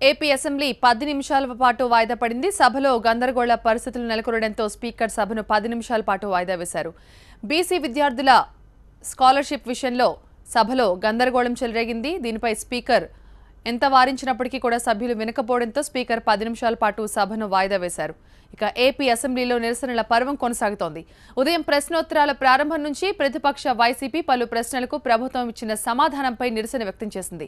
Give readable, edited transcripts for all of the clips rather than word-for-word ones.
AP assembly 10 నిమిషాల పాటు వాయిదా పడింది. సభలో గందరగోళ పరిస్థితులు నెలకొనడంతో స్పీకర్ సభను 10 నిమిషాల పాటు వాయిదా వేశారు. బీసీ విద్యార్థుల స్కాలర్‌షిప్ విషయంలో సభలో గందరగోళం చెలరేగింది. దీనిపై స్పీకర్ ఎంత వారించినప్పటికీ కూడా సభ్యులు వినకపోవడంతో స్పీకర్ 10 నిమిషాల పాటు సభను వాయిదా వేశారు. ఇక ఏపీ అసెంబ్లీలో నిరసనల పర్వం కొనసాగుతోంది. ఉదయం ప్రశ్నోత్తరాల ప్రారంభం నుంచి ప్రతిపక్ష వైసీపీ పలు ప్రశ్నలకు ప్రభుత్వం ఇచ్చిన సమాధానంపై నిరసన వ్యక్తం చేసింది.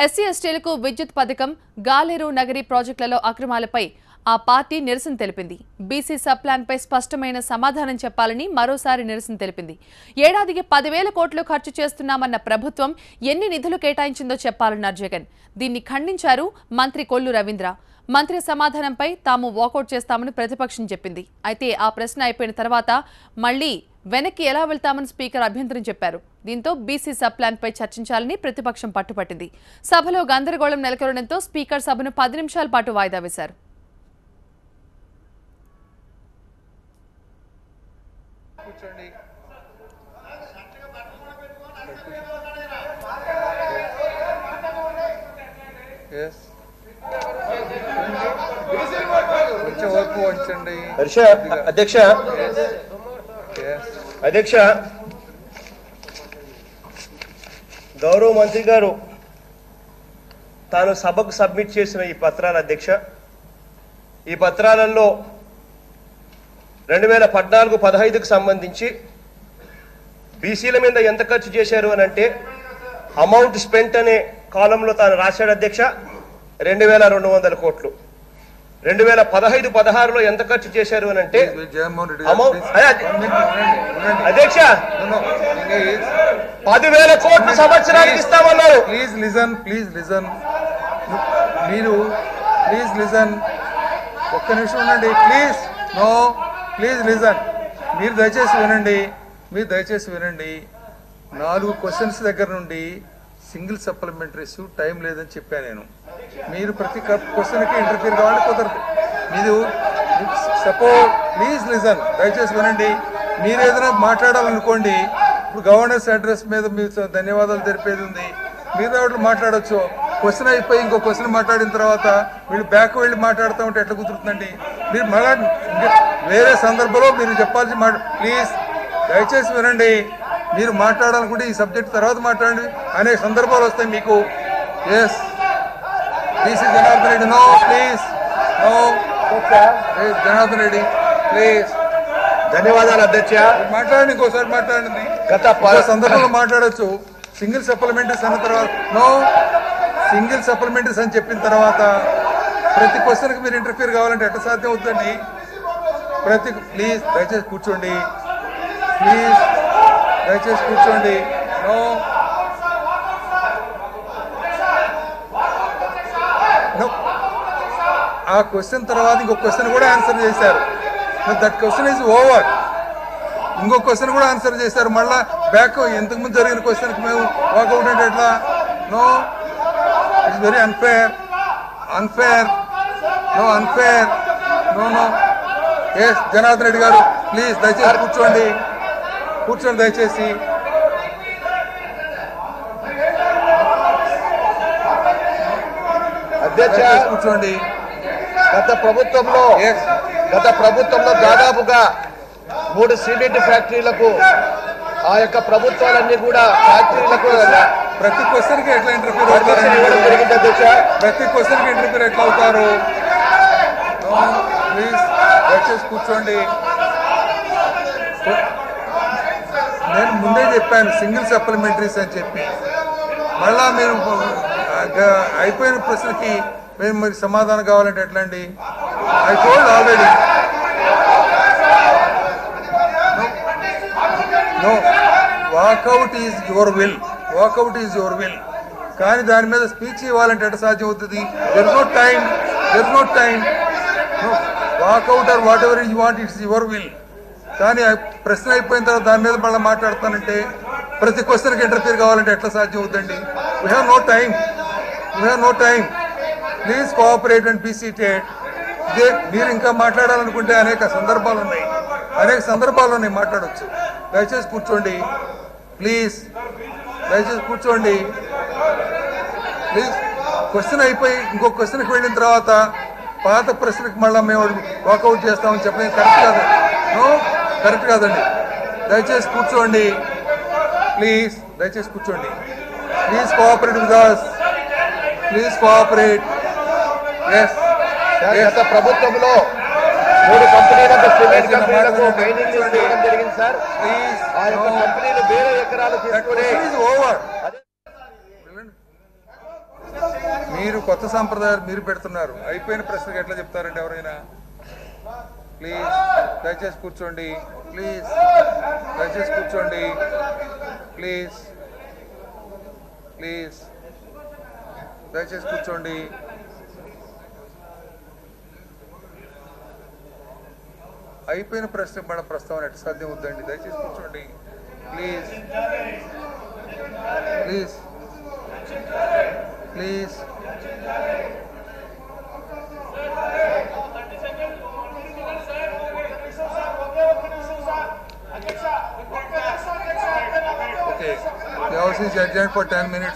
ఎస్సీ ఎస్టీలకు విద్యుత్ పథకం, గాలేరు నగరి ప్రాజెక్టులలో అక్రమాలపై ఆ పార్టీ నిరసన తెలిపింది. బీసీ సబ్ ప్లాన్పై స్పష్టమైన సమాధానం చెప్పాలని మరోసారి నిరసన తెలిపింది. ఏడాదికి 10,000 కోట్లు ఖర్చు చేస్తున్నామన్న ప్రభుత్వం ఎన్ని నిధులు కేటాయించిందో చెప్పాలన్నారు జగన్. దీన్ని ఖండించారు మంత్రి కొల్లు రవీంద్ర. మంత్రి సమాధానంపై తాము వాకౌట్ చేస్తామని ప్రతిపక్షం చెప్పింది. అయితే ఆ ప్రశ్న అయిపోయిన తర్వాత మళ్లీ వెనక్కి ఎలా వెళ్తామని స్పీకర్ అభ్యంతరం చెప్పారు. దీంతో బీసీ సబ్ ప్లాన్పై చర్చించాలని ప్రతిపక్షం పట్టుపట్టింది. సభలో గందరగోళం నెలకొనడంతో స్పీకర్ సభను 10 నిమిషాల పాటు వాయిదా వేశారు. అధ్యక్ష గౌరవ మంత్రి గారు తాను సభకు సబ్మిట్ చేసిన ఈ పత్రాలు అధ్యక్ష, ఈ పత్రాలలో 2014-15కు సంబంధించి బీసీల మీద ఎంత ఖర్చు చేశారు అని అంటే అమౌంట్ స్పెంట్ అనే కాలంలో తాను రాశాడు అధ్యక్ష 2,200 కోట్లు. 2015-16లో ఎంత ఖర్చు చేశారు అని అంటే అధ్యక్ష 10,000 కోట్లు సంవత్సరానికి ఇస్తామన్నారు. ప్లీజ్ లిజన్ మీరు ప్లీజ్ లిజన్, ఒక్క నిమిషం ఉండండి. ప్లీజ్ లిజన్, మీరు దయచేసి వినండి. 4 క్వశ్చన్స్ దగ్గర నుండి సింగిల్ సప్లిమెంటరీస్ టైం లేదని చెప్పాను నేను. మీరు ప్రతి క్వశ్చన్కి ఇంటర్ఫీర్ కావాలంటే కుదరదు. మీరు ప్లీజ్ లిజన్, దయచేసి వినండి. మీరు ఏదైనా మాట్లాడాలనుకోండి, ఇప్పుడు గవర్నెన్స్ అడ్రస్ మీద మీరు ధన్యవాదాలు తెలిపేది ఉంది, మీరు దాంట్లో మాట్లాడచ్చు. క్వశ్చన్ అయిపోయి ఇంకో క్వశ్చన్ మాట్లాడిన తర్వాత వీళ్ళు బ్యాక్ వెళ్ళి మాట్లాడుతూ ఉంటే ఎట్లా కుదురుతుందండి? మీరు మళ్ళా వేరే సందర్భంలో మీరు చెప్పాల్సి ప్లీజ్ దయచేసి వినండి. మీరు మాట్లాడాలనుకుంటే ఈ సబ్జెక్ట్ తర్వాత మాట్లాడండి. అనేక సందర్భాలు వస్తాయి మీకు. Yes Janardhan Reddy, no please, Janardhan Reddy please. ధన్యవాదాలు అధ్యక్ష. మాట్లాడండి, ఇంకోసారి మాట్లాడండి. గత సందర్భంలో మాట్లాడచ్చు. సింగిల్ సప్లిమెంటరీస్ అన్న తర్వాత సింగిల్ సప్లిమెంటరీస్ అని చెప్పిన తర్వాత ప్రతి క్వశ్చన్కి మీరు ఇంటర్ఫీర్ కావాలంటే ఎట్లా సాధ్యం అవుతుందండి? ప్లీజ్ దయచేసి కూర్చోండి. ఆ క్వశ్చన్ తర్వాత ఇంకొక క్వశ్చన్ కూడా ఆన్సర్ చేశారు. That question is over. ఇంకొక క్వశ్చన్ కూడా ఆన్సర్ చేశారు. మళ్ళీ బ్యాక్ ఇంతకుముందు జరిగిన క్వశ్చన్కి మేము వాకౌట్ అంటే ఎట్లా? It's very unfair. Yes Janardhan Reddy గారు ప్లీజ్ దయచేసి కూర్చోండి దయచేసి. అధ్యక్ష కూర్చోండి. గత ప్రభుత్వంలో దాదాపుగా 3 సిమెంట్ ఫ్యాక్టరీలకు ఆ యొక్క ప్రభుత్వాలన్నీ కూడా ఫ్యాక్టరీలకు ప్రతి క్వశ్చన్కి ఎట్లా ఇంటర్ఫీర్ అవుతారు? జరిగింది అధ్యక్ష. ప్రతి క్వశ్చన్కి ఇంటర్ఫీర్ ఎట్లా అవుతారు? ప్లీజ్ దయచేసి కూర్చోండి. నేను ముందే చెప్పాను సింగిల్ సప్లిమెంటరీస్ అని చెప్పి. మళ్ళా మీరు అయిపోయిన ప్రశ్నకి మేము మరి సమాధానం కావాలంటే ఎట్లా అండి? I told already. No, walkout is your will. కానీ దాని మీద స్పీచ్ ఇవ్వాలంటే ఎట్లా సాధ్యం అవుతుంది? There is no time. Walkout or whatever you want, it's your will. కానీ ప్రశ్న అయిపోయిన తర్వాత దాని మీద మళ్ళీ మాట్లాడతానంటే ప్రతి క్వశ్చన్కి ఇంటర్ఫీర్ కావాలంటే ఎట్లా సాధ్యం అవుతుందండి? We have no time. Please cooperate and be seated. మీరు ఇంకా మాట్లాడాలనుకుంటే అనేక సందర్భాలు ఉన్నాయి, మాట్లాడవచ్చు. దయచేసి కూర్చోండి ప్లీజ్. క్వశ్చన్ అయిపోయి ఇంకో క్వశ్చన్కి వెళ్ళిన తర్వాత పాత ప్రశ్నకి మళ్ళీ మేము వాకౌట్ చేస్తామని చెప్పడం కరెక్ట్ కాదు. కరెక్ట్ కాదండి. దయచేసి కూర్చోండి ప్లీజ్. దయచేసి కూర్చోండి. Please cooperate with us. Please cooperate. గత ప్రభుత్వంలో 3 కంపెనీలకు సిమెంట్ కంపెనీలకు మైనింగ్ చేయడం జరిగింది సార్. ప్లీజ్. ఆ యొక్క కంపెనీలు వేరే ఎకరాలు తీసుకుని ఓవర్. మీరు కొత్త సాంప్రదాయాలు మీరు పెడుతున్నారు. అయిపోయిన ప్రశ్నకి ఎట్లా చెప్తారండి ఎవరైనా? ప్లీజ్ దయచేసి కూర్చోండి. ప్లీజ్ దయచేసి కూర్చోండి. ప్లీజ్ ప్లీజ్ దయచేసి కూర్చోండి. అయిపోయిన ప్రశ్న మన ప్రస్తావన ఎట్లా సాధ్యం అవుతుందండి? దయచేసి కూర్చోండి please. Please please. Okay. The house is adjourned for 10 minutes.